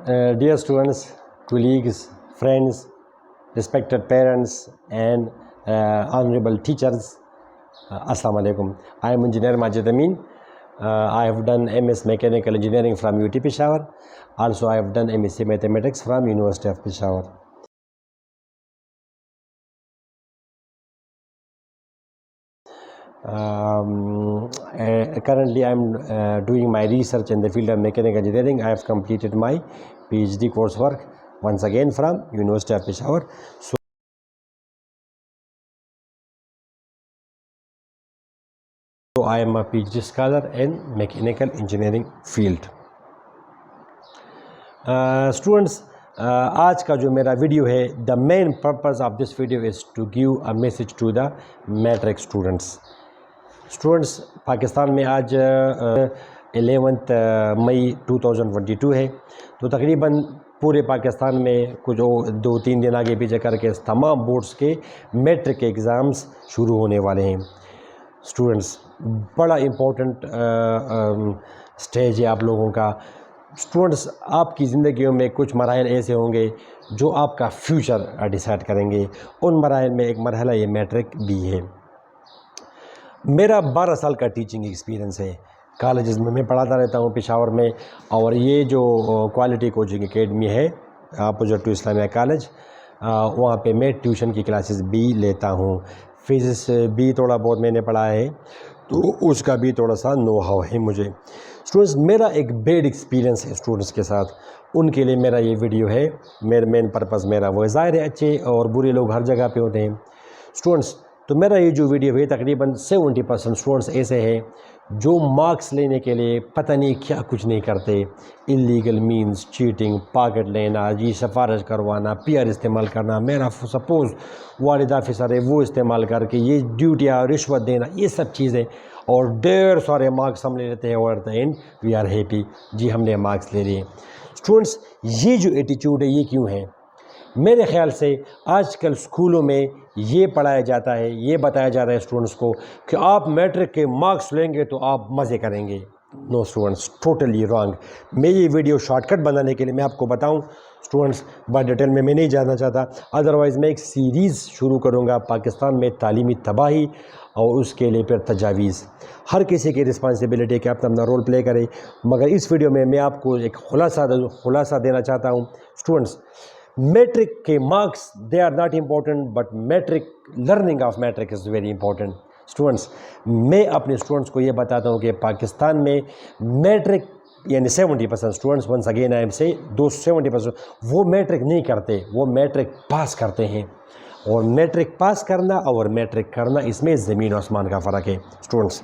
Dear students, colleagues, friends, respected parents and honorable teachers, Assalamu alaikum. I am Engineer Majid Amin. I have done MS Mechanical Engineering from UT Peshawar. Also, I have done MSc Mathematics from University of Peshawar. Currently, I am doing my research in the field of mechanical engineering. I have completed my PhD coursework once again from University of Peshawar. So I am a PhD scholar in mechanical engineering field. Students, آج کا جو میرا video ہے, the main purpose of this video is to give a message to the matric students. Students, Pakistan میں آج 11 مئی 2022 ہے, تو تقریباً پورے پاکستان میں کچھ 2-3 دن آگے پیچھے کر کے تمام بورڈز کے میٹرک کے ایگزامز شروع ہونے والے ہیں. اسٹوڈنٹس, بڑا امپورٹنٹ سٹیج ہے آپ لوگوں کا. اسٹوڈنٹس, آپ کی زندگیوں میں کچھ مراحل ایسے ہوں گے جو آپ کا فیوچر ڈیسائیڈ کریں گے. ان مراحل میں ایک مرحلہ یہ میٹرک بھی ہے. میرا 12 سال کا ٹیچنگ ایکسپیرینس ہے. کالجز میں پڑھاتا رہتا ہوں پشاور میں, اور یہ جو کوالٹی کوچنگ اکیڈمی ہے اپوزٹ ٹو اسلامیہ کالج, وہاں پہ میں ٹیوشن کی کلاسز بھی لیتا ہوں. فزکس بھی تھوڑا بہت میں نے پڑھا ہے, تو اس کا بھی تھوڑا سا نو ہاؤ ہے مجھے. اسٹوڈنٹس, میرا ایک بیڈ ایکسپیرینس ہے اسٹوڈنٹس کے ساتھ, ان کے لیے میرا یہ ویڈیو ہے. میرا مین پرپز میرا وہ ظاہر ہے, اچھے اور برے لوگ ہر جگہ پہ ہوتے ہیں. اسٹوڈنٹس, تو میرا یہ جو ویڈیو ہے تقریباً 70% اسٹوڈنٹس ایسے ہیں جو مارکس لینے کے لیے پتہ نہیں کیا کچھ نہیں کرتے. انلیگل مینز, چیٹنگ, پاکٹ لینا, جی سفارش کروانا, پی آر استعمال کرنا, میرا سپوز والد آفیسر ہے وہ استعمال کر کے یہ ڈیوٹیاں رشوت دینا, یہ سب چیزیں, اور ڈھیر سارے مارکس ہم لے لیتے ہیں, اور at the end we are happy, جی ہم نے مارکس لے لیے. اسٹوڈنٹس, یہ جو ایٹیچیوڈ ہے یہ کیوں ہے؟ میرے خیال سے آج کل اسکولوں میں یہ پڑھایا جاتا ہے, یہ بتایا جاتا ہے اسٹوڈنٹس کو کہ آپ میٹرک کے مارکس لیں گے تو آپ مزے کریں گے. نو اسٹوڈنٹس, ٹوٹلی رانگ. میں یہ ویڈیو شارٹ کٹ بنانے کے لیے میں آپ کو بتاؤں اسٹوڈنٹس, بڑا ڈیٹیل میں نہیں جانا چاہتا, ادروائز میں ایک سیریز شروع کروں گا پاکستان میں تعلیمی تباہی اور اس کے لیے پھر تجاویز. ہر کسی کی رسپانسبلٹی کہ اپنا اپنا رول پلے کرے, مگر اس ویڈیو میں آپ کو ایک خلاصہ دینا چاہتا ہوں. اسٹوڈنٹس, میٹرک کے marks they are not important, but matric learning of matric is very important. Students, میں اپنے اسٹوڈنٹس کو یہ بتاتا ہوں کہ پاکستان میں میٹرک یعنی 70% students, once again I am say 70% وہ میٹرک نہیں کرتے, وہ میٹرک پاس کرتے ہیں. اور میٹرک پاس کرنا اور میٹرک کرنا, اس میں زمین و آسمان کا فرق ہے. اسٹوڈنٹس,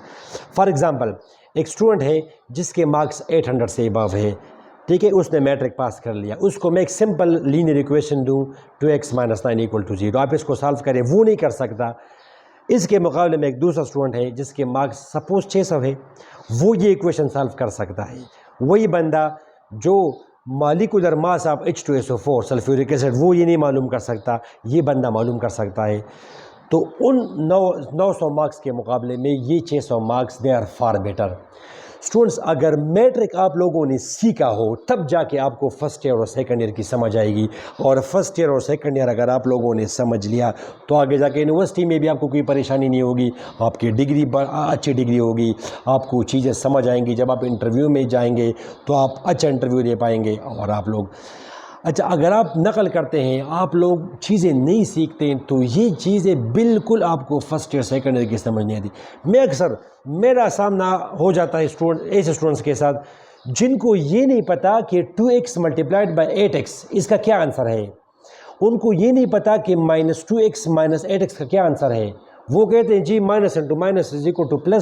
فار ایگزامپل ایک اسٹوڈنٹ ہے جس کے مارکس 800 سے ابو ہے, ٹھیک ہے, اس نے میٹرک پاس کر لیا. اس کو میں ایک سمپل لینئر ایکویشن دوں 2x - 9 = 0, آپ اس کو سالو کریں, وہ نہیں کر سکتا. اس کے مقابلے میں ایک دوسرا اسٹوڈنٹ ہے جس کے مارکس سپوز 600 ہے, وہ یہ ایکویشن سالو کر سکتا ہے. وہی بندہ جو molecular mass of H2SO4 sulphuric acid وہ یہ نہیں معلوم کر سکتا, یہ بندہ معلوم کر سکتا ہے. تو ان 900 مارکس کے مقابلے میں یہ 600 marks they are far better. Students, اگر میٹرک آپ لوگوں نے سیکھا ہو تب جا کے آپ کو فرسٹ ایئر اور سیکنڈ ایئر کی سمجھ آئے گی, اور فرسٹ ایئر اور سیکنڈ ایئر اگر آپ لوگوں نے سمجھ لیا تو آگے جا کے یونیورسٹی میں بھی آپ کو کوئی پریشانی نہیں ہوگی, آپ کی ڈگری اچھی ڈگری ہوگی, آپ کو چیزیں سمجھ آئیں گی. جب آپ انٹرویو میں جائیں گے تو آپ اچھا انٹرویو دے پائیں گے. اور آپ لوگ اچھا, اگر آپ نقل کرتے ہیں, آپ لوگ چیزیں نہیں سیکھتے ہیں, تو یہ چیزیں بالکل آپ کو فرسٹ ایئر سیکنڈ ایئر کی سمجھ نہیں آتی. میں اکثر میرا سامنا ہو جاتا ہے ایسے اسٹوڈنٹس کے ساتھ جن کو یہ نہیں پتا کہ 2x × 8x اس کا کیا آنسر ہے. ان کو یہ نہیں پتا کہ -2x - 8x کا کیا آنسر ہے. وہ کہتے ہیں جی -× -=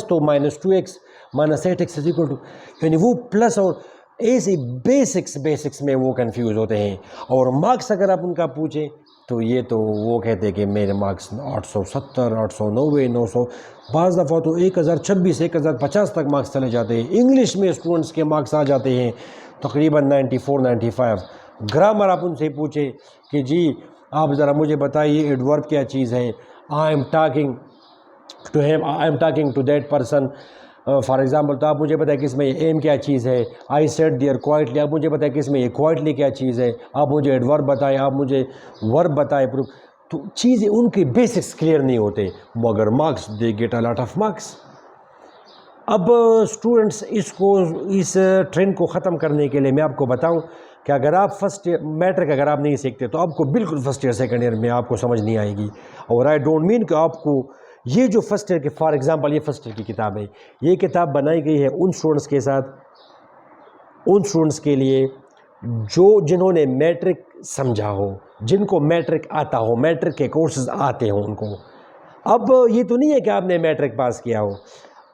تو -2x - 8x یعنی وہ پلس, اور ایسے بیسکس میں وہ کنفیوز ہوتے ہیں. اور مارکس اگر آپ ان کا پوچھیں تو یہ تو وہ کہتے ہیں کہ میرے مارکس 870 890 900, بعض دفعہ تو 1026 1050 تک مارکس چلے جاتے ہیں. انگلش میں اسٹوڈنٹس کے مارکس آ جاتے ہیں تقریباً 94 95. گرامر آپ ان سے پوچھیں کہ جی آپ ذرا مجھے بتائیے ایڈورب کیا چیز ہے. I am talking to that person for example تو آپ مجھے بتائیں کہ اس میں یہ ایم کیا چیز ہے. آئی سیڈ دیئر کوائٹلی، آپ مجھے بتائیں کہ اس میں یہ کوائٹلی کیا چیز ہے. آپ مجھے ایڈورب بتائیں، آپ مجھے ورب بتائیں. تو چیزیں ان کے بیسکس کلیئر نہیں ہوتے، مگر marks they get a lot of marks. اب اسٹوڈنٹس اس ٹرینڈ کو ختم کرنے کے لیے میں آپ کو بتاؤں کہ اگر آپ فرسٹ ایئر میٹرک اگر آپ نہیں سیکھتے تو آپ کو بالکل فرسٹ ایئر سیکنڈ ایئر میں آپ کو سمجھ نہیں آئے گی. اور آئی ڈونٹ مین کہ آپ کو یہ جو فرسٹ ایئر کے فار ایگزامپل یہ فرسٹ ایئر کی کتاب ہے، یہ کتاب بنائی گئی ہے ان اسٹوڈنٹس کے ساتھ، ان اسٹوڈنٹس کے لیے جنہوں نے میٹرک سمجھا ہو، جن کو میٹرک آتا ہو، میٹرک کے کورسز آتے ہوں ان کو. اب یہ تو نہیں ہے کہ آپ نے میٹرک پاس کیا ہو.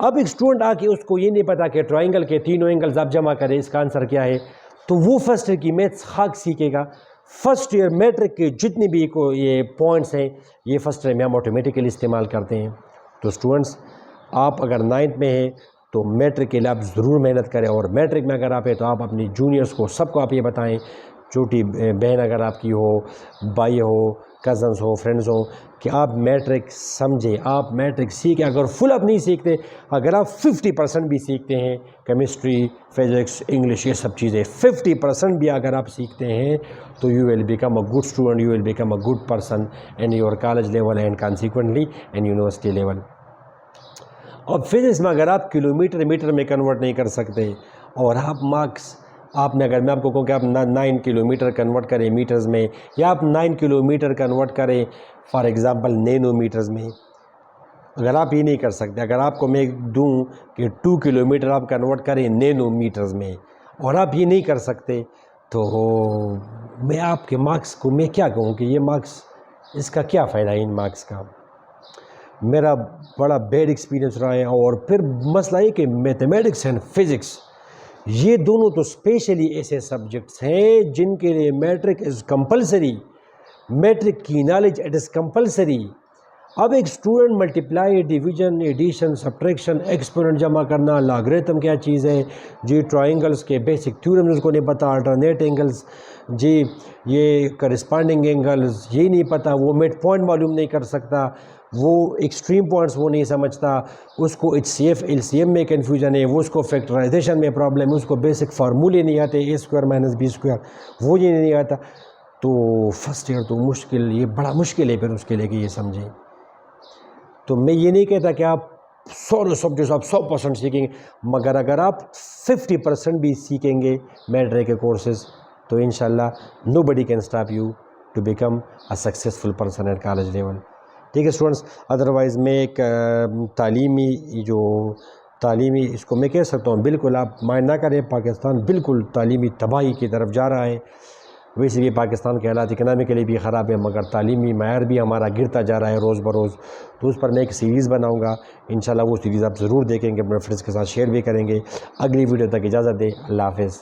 اب ایک اسٹوڈنٹ آ کے اس کو یہ نہیں پتا کہ ٹرائنگل کے تینوں اینگلز آپ جمع کریں اس کا آنسر کیا ہے، تو وہ فرسٹ ایئر کی میتھس خاک سیکھے گا. فرسٹ ایئر میٹرک کے جتنے بھی یہ پوائنٹس ہیں یہ فرسٹ ایئر میں ہم آٹومیٹیکلی استعمال کرتے ہیں. تو اسٹوڈنٹس آپ اگر 9th میں ہیں تو میٹرک کے لیے آپ ضرور محنت کریں، اور میٹرک میں اگر آپ ہیں تو آپ اپنی جونیئرس کو سب کو آپ یہ بتائیں، چھوٹی بہن اگر آپ کی ہو، بھائی ہو، کزنس ہو، فرینڈز ہو، کہ آپ میٹرک سمجھیں، آپ میٹرک سیکھیں. اگر فل آپ نہیں سیکھتے، اگر آپ 50% بھی سیکھتے ہیں، کیمسٹری، فزکس، انگلش، یہ سب چیزیں 50% بھی اگر آپ سیکھتے ہیں تو you will become a good student, you will become a good person in your college level and consequently in university level. اور فزکس میں اگر آپ کلومیٹر میٹر میں کنورٹ نہیں کر سکتے، اور آپ مارکس آپ نے اگر میں آپ کو کہوں کہ آپ 9 کلومیٹر کنورٹ کریں میٹرز میں، یا آپ 9 کلومیٹر کنورٹ کریں فار ایگزامپل نینو میٹرز میں، اگر آپ یہ نہیں کر سکتے، اگر آپ کو میں دوں کہ 2 کلومیٹر آپ کنورٹ کریں نینو میٹرز میں اور آپ یہ نہیں کر سکتے، تو میں آپ کے مارکس کو میں کیا کہوں کہ یہ مارکس، اس کا کیا فائدہ ہے ان مارکس کا. میرا بڑا بیڈ ایکسپیرینس رہا ہے. اور پھر مسئلہ یہ کہ میتھمیٹکس اینڈ فزکس یہ دونوں تو اسپیشلی ایسے سبجیکٹس ہیں جن کے لیے میٹرک از کمپلسری، میٹرک کی نالج اٹ از کمپلسری. اب ایک student multiply, division, addition, subtraction, exponent جمع کرنا، لاگریتم کیا چیز ہے جی، ٹرائنگلز کے بیسک تھیورمز کو نہیں پتا، الٹرنیٹ اینگلز جی، یہ کرسپانڈنگ اینگلز یہ نہیں پتا، وہ مڈ پوائنٹ معلوم نہیں کر سکتا، وہ ایکسٹریم پوائنٹس وہ نہیں سمجھتا، اس کو H C F L C M میں کنفیوژن ہے، وہ اس کو فیکٹرائزیشن میں پرابلم ہے، اس کو بیسک فارمولے نہیں آتے، اے اسکوائر مائنس بی اسکوائر وہ یہ نہیں آتا. تو فرسٹ ایئر تو مشکل، یہ بڑا مشکل ہے پھر اس کے لیے کہ یہ سمجھیں. تو میں یہ نہیں کہتا کہ آپ سارے سبجیکٹس آپ 100% سیکھیں گے، مگر اگر آپ 50% بھی سیکھیں گے میٹرک کے کورسز تو انشاءاللہ nobody can stop you to become a successful person at college level. ٹھیک ہے اسٹوڈنٹس. ادروائز میں ایک تعلیمی اس کو میں کہہ سکتا ہوں، بالکل آپ مائنڈ نہ کریں، پاکستان بالکل تعلیمی تباہی کی طرف جا رہا ہے. ویسے بھی پاکستان کے حالات اکنامکلی بھی خراب ہے، مگر تعلیمی معیار بھی ہمارا گرتا جا رہا ہے روز بروز. تو اس پر میں ایک سیریز بناؤں گا انشاءاللہ، وہ سیریز آپ ضرور دیکھیں گے، اپنے فرینڈس کے ساتھ شیئر بھی کریں گے. اگلی ویڈیو تک اجازت دیں، اللہ حافظ.